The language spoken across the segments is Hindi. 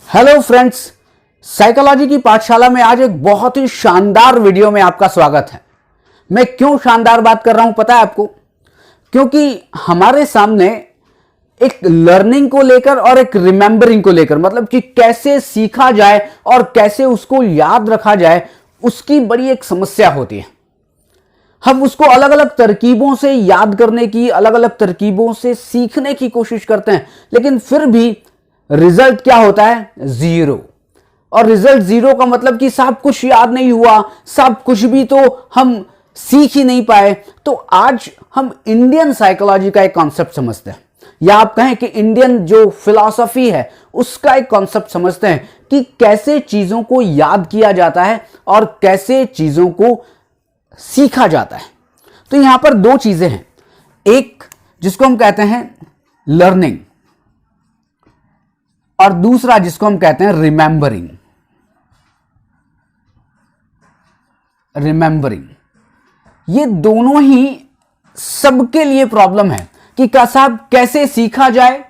हेलो फ्रेंड्स, साइकोलॉजी की पाठशाला में आज एक बहुत ही शानदार वीडियो में आपका स्वागत है। मैं क्यों शानदार बात कर रहा हूं पता है आपको? क्योंकि हमारे सामने एक लर्निंग को लेकर और एक रिमेंबरिंग को लेकर, मतलब कि कैसे सीखा जाए और कैसे उसको याद रखा जाए, उसकी बड़ी एक समस्या होती है। हम उसको अलग अलग तरकीबों से याद करने की, अलग अलग तरकीबों से सीखने की कोशिश करते हैं, लेकिन फिर भी रिजल्ट क्या होता है? जीरो। और रिजल्ट जीरो का मतलब कि सब कुछ याद नहीं हुआ, सब कुछ भी तो हम सीख ही नहीं पाए। तो आज हम इंडियन साइकोलॉजी का एक कॉन्सेप्ट समझते हैं, या आप कहें कि इंडियन जो फिलॉसफी है उसका एक कॉन्सेप्ट समझते हैं कि कैसे चीजों को याद किया जाता है और कैसे चीजों को सीखा जाता है। तो यहां पर दो चीजें हैं, एक जिसको हम कहते हैं लर्निंग और दूसरा जिसको हम कहते हैं रिमेंबरिंग। ये दोनों ही सबके लिए प्रॉब्लम है कि साहब कैसे सीखा जाए,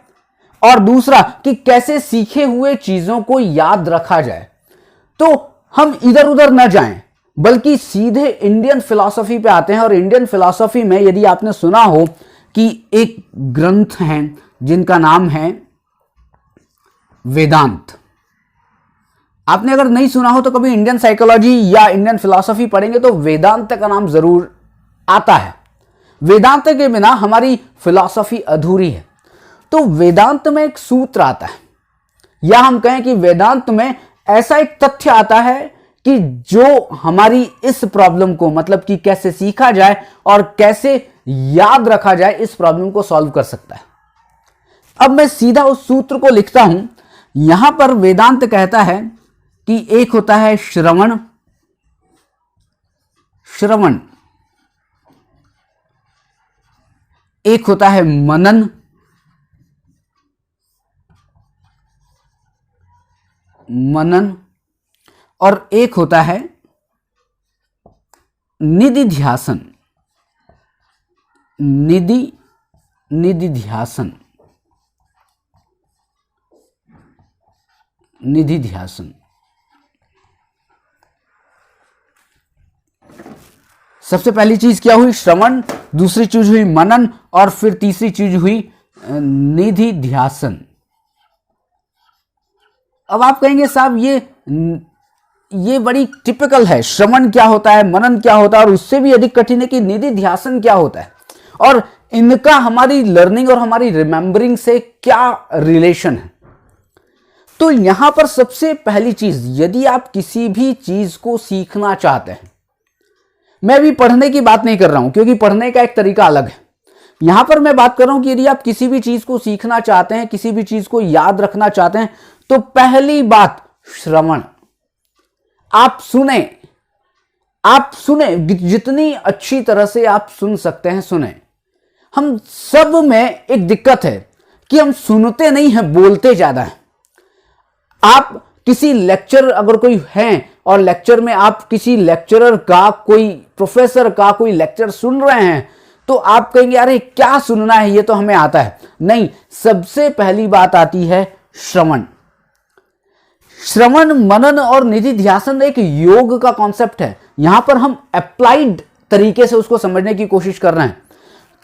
और दूसरा कि कैसे सीखे हुए चीजों को याद रखा जाए। तो हम इधर उधर न जाएं, बल्कि सीधे इंडियन फिलॉसफी पे आते हैं। और इंडियन फिलॉसफी में यदि आपने सुना हो कि एक ग्रंथ है जिनका नाम है वेदांत। आपने अगर नहीं सुना हो तो कभी इंडियन साइकोलॉजी या इंडियन फिलॉसफी पढ़ेंगे तो वेदांत का नाम जरूर आता है। वेदांत के बिना हमारी फिलॉसफी अधूरी है। तो वेदांत में एक सूत्र आता है, या हम कहें कि वेदांत में ऐसा एक तथ्य आता है कि जो हमारी इस प्रॉब्लम को, मतलब कि कैसे सीखा जाए और कैसे याद रखा जाए, इस प्रॉब्लम को सॉल्व कर सकता है। अब मैं सीधा उस सूत्र को लिखता हूं। यहां पर वेदांत कहता है कि एक होता है श्रवण, एक होता है मनन, और एक होता है निधिध्यासन। निधिध्यासन। सबसे पहली चीज क्या हुई? श्रवण, दूसरी चीज हुई मनन, और फिर तीसरी चीज हुई निधिध्यासन। अब आप कहेंगे साहब ये बड़ी टिपिकल है, श्रवण क्या होता है, मनन क्या होता है, और उससे भी अधिक कठिन है कि निधिध्यासन क्या होता है, और इनका हमारी लर्निंग और हमारी रिमेंबरिंग से क्या रिलेशन है। तो यहां पर सबसे पहली चीज, यदि आप किसी भी चीज को सीखना चाहते हैं, मैं अभी पढ़ने की बात नहीं कर रहा हूं क्योंकि पढ़ने का एक तरीका अलग है। यहां पर मैं बात कर रहा हूं कि यदि आप किसी भी चीज को सीखना चाहते हैं, किसी भी चीज को याद रखना चाहते हैं, तो पहली बात श्रवण। आप सुने जितनी अच्छी तरह से आप सुन सकते हैं सुने। हम सब में एक दिक्कत है कि हम सुनते नहीं हैं, बोलते ज्यादा हैं। आप किसी लेक्चर अगर कोई है और लेक्चर में आप किसी लेक्चरर का, कोई प्रोफेसर का कोई लेक्चर सुन रहे हैं, तो आप कहेंगे अरे क्या सुनना है, ये तो हमें आता है। नहीं, सबसे पहली बात आती है श्रवण। श्रवण, मनन और निधिध्यासन एक योग का कॉन्सेप्ट है। यहां पर हम अप्लाइड तरीके से उसको समझने की कोशिश कर रहे हैं,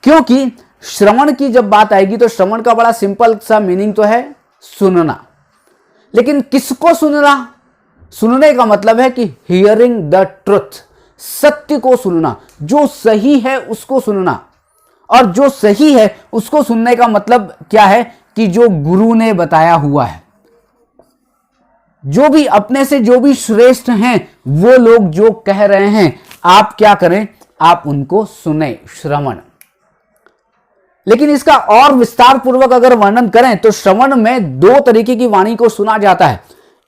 क्योंकि श्रवण की जब बात आएगी तो श्रवण का बड़ा सिंपल सा मीनिंग तो है सुनना। लेकिन किसको सुनना? सुनने का मतलब है कि हियरिंग द ट्रुथ, सत्य को सुनना, जो सही है उसको सुनना। और जो सही है उसको सुनने का मतलब क्या है कि जो गुरु ने बताया हुआ है, जो भी अपने से जो भी श्रेष्ठ हैं, वो लोग जो कह रहे हैं, आप क्या करें? आप उनको सुने, श्रवण। लेकिन इसका और विस्तार पूर्वक अगर वर्णन करें तो श्रवण में दो तरीके की वाणी को सुना जाता है।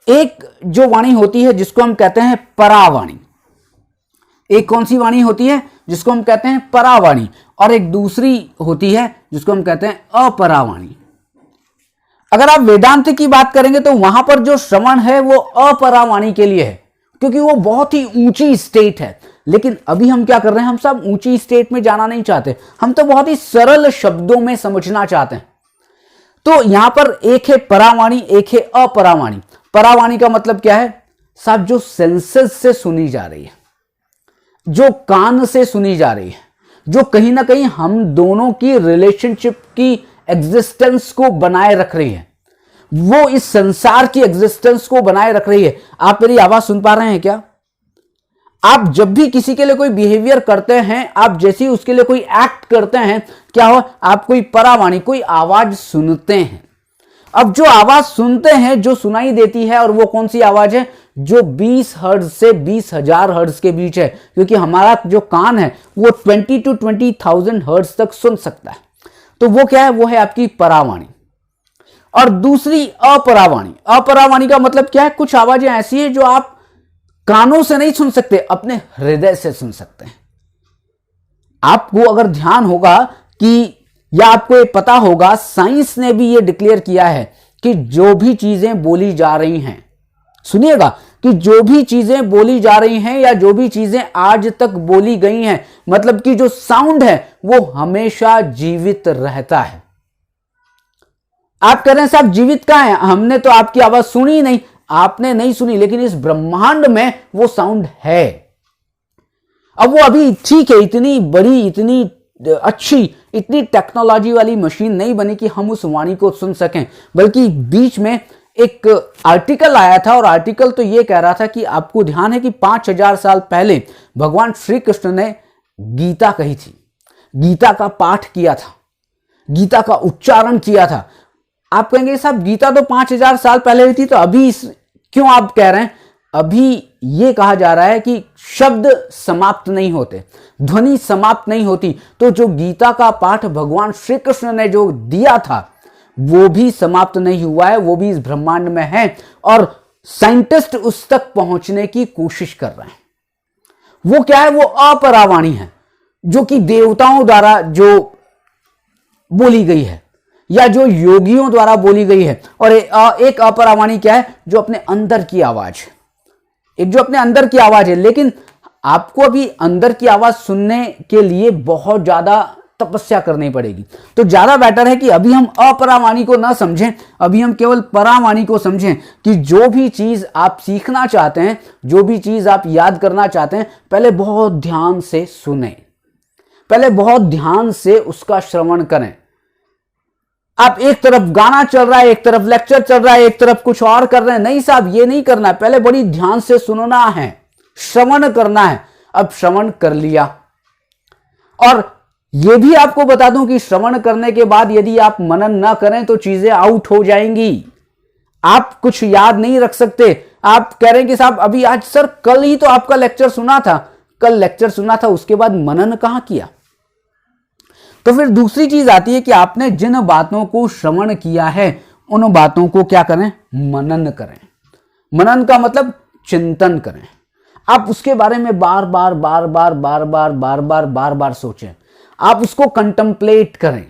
एक जो वाणी होती है जिसको हम कहते हैं परावाणी। एक कौन सी वाणी होती है? जिसको हम कहते हैं परावाणी। और एक दूसरी होती है जिसको हम कहते हैं अपरावाणी। अगर आप वेदांत की बात करेंगे तो वहां पर जो श्रवण है वो अपरावाणी के लिए है, क्योंकि वो बहुत ही ऊंची स्टेट है। लेकिन अभी हम क्या कर रहे हैं? हम सब ऊंची स्टेट में जाना नहीं चाहते, हम तो बहुत ही सरल शब्दों में समझना चाहते हैं। तो यहां पर एक है परावाणी, एक है अपरावाणी। परावाणी का मतलब क्या है साहब, जो सेंसेस से सुनी जा रही है, जो कान से सुनी जा रही है, जो कहीं ना कहीं हम दोनों की रिलेशनशिप की एग्जिस्टेंस को बनाए रख रही है, वो इस संसार की एग्जिस्टेंस को बनाए रख रही है। आप मेरी आवाज सुन पा रहे हैं क्या? आप जब भी किसी के लिए कोई बिहेवियर करते हैं, आप जैसे ही उसके लिए कोई एक्ट करते हैं, क्या हो, आप कोई परावाणी, कोई आवाज सुनते हैं। अब जो आवाज सुनते हैं, जो सुनाई देती है, और वो कौन सी आवाज है, जो 20 हर्ट्ज से 20,000 हर्ट्ज के बीच है, क्योंकि हमारा जो कान है वो 20 to 20,000 हर्ट्ज तक सुन सकता है। तो वो क्या है, वो है आपकी परावाणी। और दूसरी अपरावाणी। अपरावाणी का मतलब क्या है, कुछ आवाजें ऐसी है जो आप कानों से नहीं सुन सकते, अपने हृदय से सुन सकते हैं। आपको अगर ध्यान होगा कि, या आपको ये पता होगा, साइंस ने भी ये डिक्लेयर किया है कि जो भी चीजें बोली जा रही हैं, सुनिएगा, कि जो भी चीजें बोली जा रही हैं या जो भी चीजें आज तक बोली गई हैं, मतलब कि जो साउंड है वो हमेशा जीवित रहता है। आप कह रहे हैं साहब जीवित कहां है, हमने तो आपकी आवाज सुनी नहीं। आपने नहीं सुनी, लेकिन इस ब्रह्मांड में वो साउंड है। अब वो अभी ठीक है, इतनी बड़ी, इतनी अच्छी, इतनी टेक्नोलॉजी वाली मशीन नहीं बनी कि हम उस वाणी को सुन सकें, बल्कि बीच में एक आर्टिकल आया था, और आर्टिकल तो ये कह रहा था कि आपको ध्यान है कि 5000 साल पहले भगवान श्री कृष्ण ने गीता कही थी, गीता का पाठ किया था, गीता का उच्चारण किया था। आप कहेंगे साहब गीता तो 5000 साल पहले हुई थी, तो अभी क्यों आप कह रहे हैं? अभी ये कहा जा रहा है कि शब्द समाप्त नहीं होते, ध्वनि समाप्त नहीं होती, तो जो गीता का पाठ भगवान श्री कृष्ण ने जो दिया था वो भी समाप्त नहीं हुआ है, वो भी इस ब्रह्मांड में है, और साइंटिस्ट उस तक पहुंचने की कोशिश कर रहे हैं। वो क्या है, वो अपरावाणी है, जो कि देवताओं द्वारा जो बोली गई है, या जो योगियों द्वारा बोली गई है। और एक अपरावाणी क्या है, जो अपने अंदर की आवाज है, एक जो अपने अंदर की आवाज है। लेकिन आपको अभी अंदर की आवाज सुनने के लिए बहुत ज्यादा तपस्या करनी पड़ेगी, तो ज्यादा बेटर है कि अभी हम अपरावाणी को ना समझें, अभी हम केवल परावाणी को समझें, कि जो भी चीज आप सीखना चाहते हैं, जो भी चीज आप याद करना चाहते हैं, पहले बहुत ध्यान से सुने, पहले बहुत ध्यान से उसका श्रवण करें। आप एक तरफ गाना चल रहा है, एक तरफ लेक्चर चल रहा है, एक तरफ कुछ और कर रहे हैं, नहीं साहब ये नहीं करना है, पहले बड़ी ध्यान से सुनना है, श्रवण करना है। अब श्रवण कर लिया, और यह भी आपको बता दूं कि श्रवण करने के बाद यदि आप मनन ना करें तो चीजें आउट हो जाएंगी, आप कुछ याद नहीं रख सकते। आप कह रहे हैं कि साहब अभी आज सर कल ही तो आपका लेक्चर सुना था, कल लेक्चर सुना था, उसके बाद मनन कहां किया? तो फिर दूसरी चीज आती है कि आपने जिन बातों को श्रवण किया है उन बातों को क्या करें, मनन करें। मनन का मतलब चिंतन करें, आप उसके बारे में बार बार बार बार बार बार बार बार बार बार सोचें, आप उसको कंटेम्पलेट करें।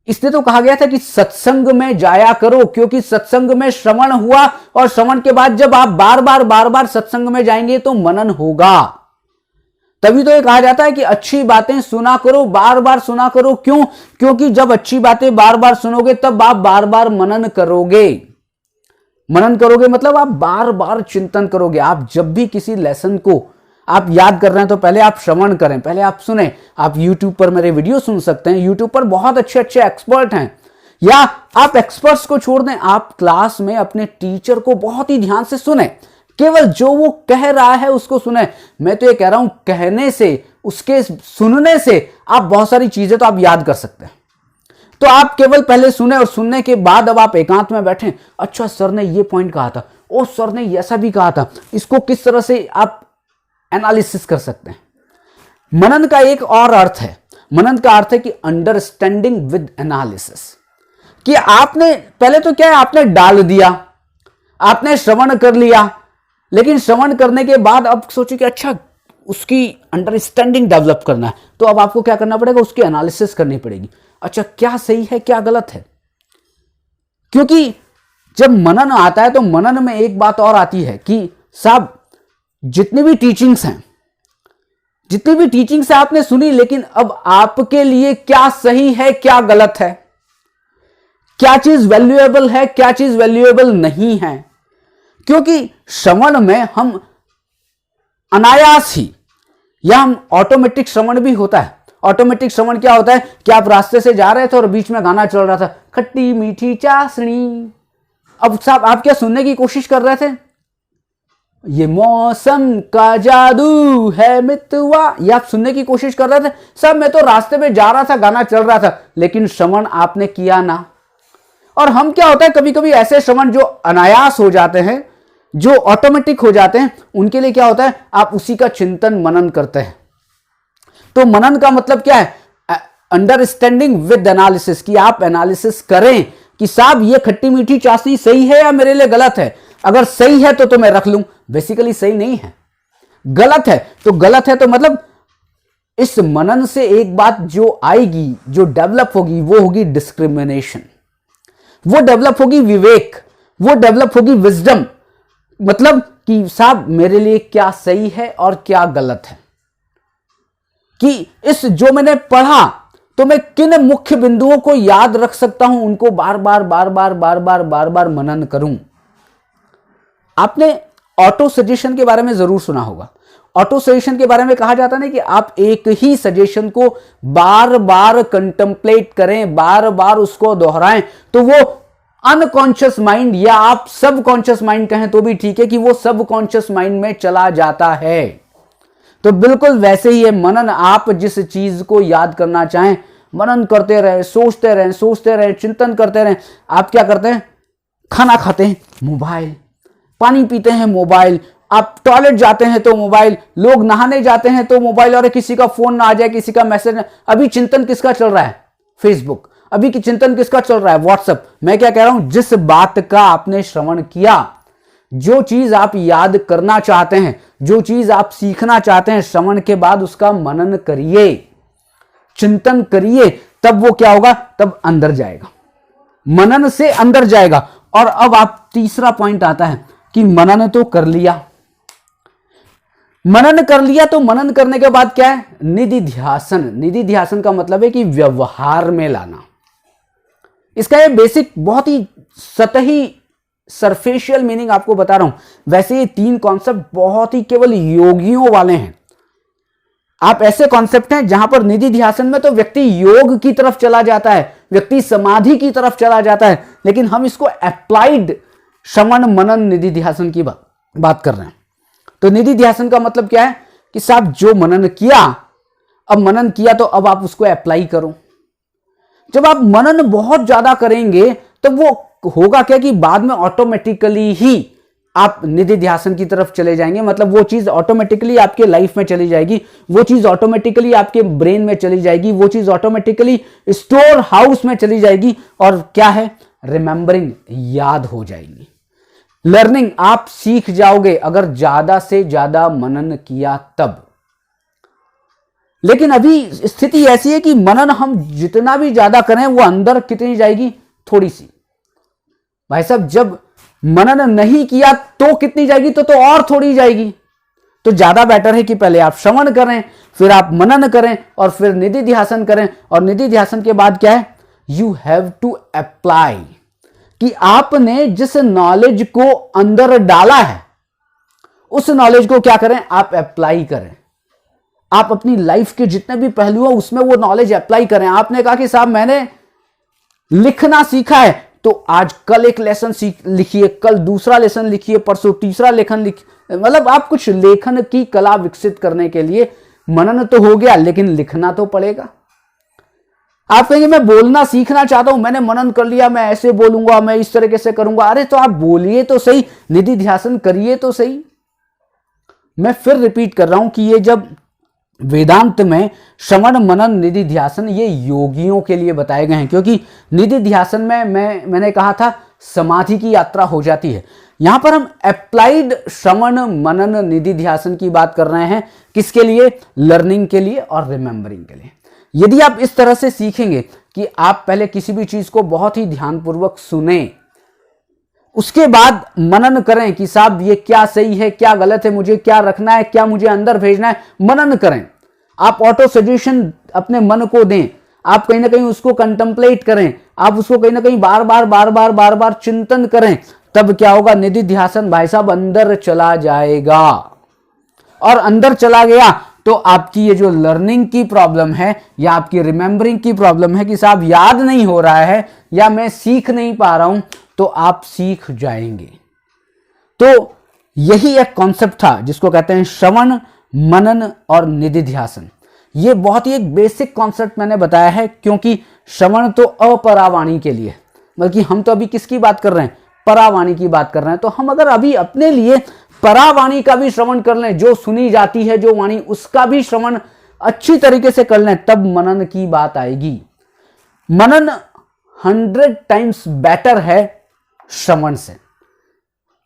इसलिए तो कहा गया था कि सत्संग में जाया करो, क्योंकि सत्संग में श्रवण हुआ, और श्रवण के बाद जब आप बार बार बार बार सत्संग में जाएंगे तो मनन होगा। तभी तो ये कहा जाता है कि अच्छी बातें सुना करो, बार बार सुना करो। क्यों? क्योंकि जब अच्छी बातें बार बार सुनोगे तब आप बार बार मनन करोगे। मनन करोगे मतलब आप बार बार चिंतन करोगे। आप जब भी किसी लेसन को आप याद कर रहे हैं तो पहले आप श्रवण करें, पहले आप सुने। आप YouTube पर मेरे वीडियो सुन सकते हैं, YouTube पर बहुत अच्छे अच्छे एक्सपर्ट हैं। या आप एक्सपर्ट्स को छोड़ दें, आप क्लास में अपने टीचर को बहुत ही ध्यान से सुने, केवल जो वो कह रहा है उसको सुने। मैं तो ये कह रहा हूं, कहने से, उसके सुनने से आप बहुत सारी चीजें तो आप याद कर सकते हैं। तो आप केवल पहले सुने, और सुनने के बाद अब आप एकांत में बैठे, अच्छा सर ने ये पॉइंट कहा था, ओ सर ने ऐसा भी कहा था, इसको किस तरह से आप एनालिसिस कर सकते हैं। मनन का एक और अर्थ है, मनन का अर्थ है कि अंडरस्टैंडिंग विद एनालिसिस, कि आपने पहले तो क्या है, आपने डाल दिया, आपने श्रवण कर लिया, लेकिन श्रवण करने के बाद अब सोचिए कि अच्छा उसकी अंडरस्टैंडिंग डेवलप करना है, तो अब आपको क्या करना पड़ेगा, उसकी एनालिसिस करनी पड़ेगी। अच्छा क्या सही है क्या गलत है, क्योंकि जब मनन आता है तो मनन में एक बात और आती है कि साहब जितनी भी टीचिंग्स हैं, जितनी भी टीचिंग्स आपने सुनी, लेकिन अब आपके लिए क्या सही है क्या गलत है, क्या चीज वैल्यूएबल है, क्या चीज वैल्यूएबल नहीं है। क्योंकि श्रवण में हम अनायास ही, या हम ऑटोमेटिक श्रवण भी होता है। ऑटोमेटिक श्रवण क्या होता है कि आप रास्ते से जा रहे थे और बीच में गाना चल रहा था, खट्टी मीठी चाशनी। अब साहब आप क्या सुनने की कोशिश कर रहे थे? ये मौसम का जादू है मितवा, ये आप सुनने की कोशिश कर रहे थे। साहब मैं तो रास्ते पे जा रहा था, गाना चल रहा था, लेकिन श्रवण आपने किया ना। और हम क्या होता है, कभी कभी ऐसे श्रवण जो अनायास हो जाते हैं, जो ऑटोमेटिक हो जाते हैं, उनके लिए क्या होता है, आप उसी का चिंतन मनन करते हैं। तो मनन का मतलब क्या है? अंडरस्टैंडिंग विद एनालिसिस, कि आप एनालिसिस करें कि साहब ये खट्टी मीठी चाशनी सही है या मेरे लिए गलत है। अगर सही है तो मैं रख लूं, बेसिकली सही नहीं है, गलत है तो गलत है। तो मतलब इस मनन से एक बात जो आएगी, जो डेवलप होगी, वो होगी डिस्क्रिमिनेशन, वो डेवलप होगी विवेक, वो डेवलप होगी विजडम। मतलब कि साहब मेरे लिए क्या सही है और क्या गलत है, कि इस जो मैंने पढ़ा तो मैं किन मुख्य बिंदुओं को याद रख सकता हूं, उनको बार बार बार बार बार बार बार बार मनन करूं। आपने ऑटो सजेशन के बारे में जरूर सुना होगा। ऑटो सजेशन के बारे में कहा जाता है ना कि आप एक ही सजेशन को बार बार कंटेम्पलेट करें, बार बार उसको दोहराएं, तो वो अनकॉन्शियस माइंड, या आप सबकॉन्शियस माइंड कहें तो भी ठीक है, कि वो सबकॉन्शियस माइंड में चला जाता है। तो बिल्कुल वैसे ही है मनन। आप जिस चीज को याद करना चाहें, मनन करते रहे, सोचते रहे, सोचते रहे, चिंतन करते रहे। आप क्या करते हैं? खाना खाते हैं मोबाइल, पानी पीते हैं मोबाइल, आप टॉयलेट जाते हैं तो मोबाइल, लोग नहाने जाते हैं तो मोबाइल, और किसी का फोन ना आ जाए, किसी का मैसेज। अभी चिंतन किसका चल रहा है? फेसबुक। अभी की चिंतन किसका चल रहा है? व्हाट्सएप। मैं क्या कह रहा हूं, जिस बात का आपने श्रवण किया, जो चीज आप याद करना चाहते हैं, जो चीज आप सीखना चाहते हैं, श्रवण के बाद उसका मनन करिए, चिंतन करिए, तब वो क्या होगा, तब अंदर जाएगा, मनन से अंदर जाएगा। और अब आप तीसरा पॉइंट आता है कि मनन तो कर लिया, मनन कर लिया, तो मनन करने के बाद क्या है? निधिध्यासन। निधिध्यासन का मतलब है कि व्यवहार में लाना। इसका ये बेसिक, बहुत ही सतही, सरफेशियल मीनिंग आपको बता रहा हूं। वैसे ये तीन कॉन्सेप्ट बहुत ही केवल योगियों वाले हैं। आप ऐसे कॉन्सेप्ट हैं जहां पर निधिध्यासन में तो व्यक्ति योग की तरफ चला जाता है, व्यक्ति समाधि की तरफ चला जाता है, लेकिन हम इसको अप्लाइड श्रवण मनन निधिध्यासन की बात कर रहे हैं। तो निधिध्यासन का मतलब क्या है कि साहब जो मनन किया, अब मनन किया तो अब आप उसको अप्लाई करो। जब आप मनन बहुत ज्यादा करेंगे तो वो होगा क्या कि बाद में ऑटोमेटिकली ही आप निधिध्यासन की तरफ चले जाएंगे। मतलब वो चीज ऑटोमेटिकली आपके लाइफ में चली जाएगी, वो चीज ऑटोमेटिकली आपके ब्रेन में चली जाएगी, वो चीज ऑटोमेटिकली स्टोर हाउस में चली जाएगी। और क्या है? रिमेंबरिंग, याद हो जाएगी। लर्निंग, आप सीख जाओगे अगर ज्यादा से ज्यादा मनन किया तब। लेकिन अभी स्थिति ऐसी है कि मनन हम जितना भी ज्यादा करें, वो अंदर कितनी जाएगी? थोड़ी सी। भाई साहब जब मनन नहीं किया तो कितनी जाएगी? तो और थोड़ी जाएगी। तो ज्यादा बेटर है कि पहले आप श्रवण करें, फिर आप मनन करें, और फिर निधिध्यासन करें। और निधिध्यासन के बाद क्या है? यू हैव टू अप्लाई, कि आपने जिस नॉलेज को अंदर डाला है, उस नॉलेज को क्या करें? आप अप्लाई करें। आप अपनी लाइफ के जितने भी पहलू हैं उसमें वो नॉलेज अप्लाई करें। आपने कहा कि साहब मैंने लिखना सीखा है, तो आज कल एक लेसन लिखिए, कल दूसरा लेसन लिखिए, परसों तीसरा लेखन लिखिए। मतलब आप कुछ लेखन की कला विकसित करने के लिए मनन तो हो गया, लेकिन लिखना तो पड़ेगा। आप कहेंगे मैं बोलना सीखना चाहता हूं, मैंने मनन कर लिया, मैं ऐसे बोलूंगा, मैं इस तरीके से करूंगा। अरे तो आप बोलिए तो सही, निधिध्यासन करिए तो सही। मैं फिर रिपीट कर रहा हूं कि ये जब वेदांत में श्रवण मनन निधिध्यासन ये योगियों के लिए बताए गए हैं, क्योंकि निधिध्यासन में मैंने कहा था समाधि की यात्रा हो जाती है। यहां पर हम अप्लाइड श्रवण मनन निधिध्यासन की बात कर रहे हैं। किसके लिए? लर्निंग के लिए और रिमेंबरिंग के लिए। यदि आप इस तरह से सीखेंगे कि आप पहले किसी भी चीज को बहुत ही ध्यानपूर्वक सुने, उसके बाद मनन करें कि साहब ये क्या सही है, क्या गलत है, मुझे क्या रखना है, क्या मुझे अंदर भेजना है, मनन करें। आप ऑटो सजेशन अपने मन को दें, आप कहीं ना कहीं उसको कंtemplate करें, आप उसको कहीं ना कहीं बार बार चिंतन करें, तब क्या होगा, निधिध्यासन भाई साहब अंदर चला जाएगा। और अंदर चला गया तो आपकी ये जो लर्निंग की प्रॉब्लम है या आपकी रिमेंबरिंग की प्रॉब्लम है कि साहब याद नहीं हो रहा है या मैं सीख नहीं पा रहा हूं, तो आप सीख जाएंगे। तो यही एक कॉन्सेप्ट था जिसको कहते हैं श्रवण, मनन और निधिध्यासन। ये बहुत ही एक बेसिक कॉन्सेप्ट मैंने बताया है, क्योंकि श्रवण तो अपरावाणी के लिए, बल्कि हम तो अभी किसकी बात कर रहे हैं, परावाणी की बात कर रहे हैं। तो हम अगर अभी अपने लिए परावाणी का भी श्रवण कर लें, जो सुनी जाती है जो वाणी, उसका भी श्रवण अच्छी तरीके से कर लें, तब मनन की बात आएगी। मनन 100 टाइम्स बेटर है श्रवण से,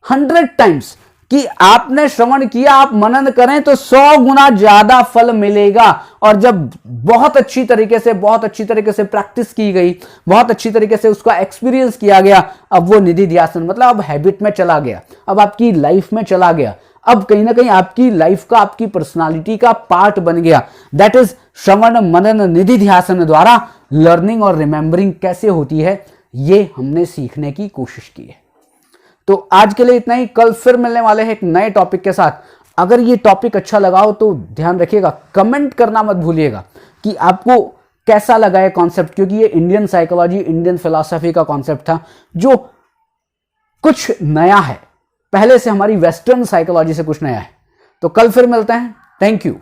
100 टाइम्स। कि आपने श्रवण किया, आप मनन करें तो 100 गुना ज्यादा फल मिलेगा। और जब बहुत अच्छी तरीके से प्रैक्टिस की गई, बहुत अच्छी तरीके से उसका एक्सपीरियंस किया गया, अब वो निधिध्यासन मतलब अब हैबिट में चला गया, अब आपकी लाइफ में चला गया, अब कहीं ना कहीं आपकी लाइफ का, आपकी पर्सनालिटी का पार्ट बन गया। दैट इज श्रवण मनन निधिध्यासन द्वारा लर्निंग और रिमेंबरिंग कैसे होती है, ये हमने सीखने की कोशिश की है। तो आज के लिए इतना ही, कल फिर मिलने वाले हैं एक नए टॉपिक के साथ। अगर ये टॉपिक अच्छा लगा हो तो ध्यान रखिएगा, कमेंट करना मत भूलिएगा कि आपको कैसा लगा ये कॉन्सेप्ट, क्योंकि ये इंडियन साइकोलॉजी, इंडियन फिलॉसफी का कॉन्सेप्ट था जो कुछ नया है, पहले से हमारी वेस्टर्न साइकोलॉजी से कुछ नया है। तो कल फिर मिलते हैं, थैंक यू।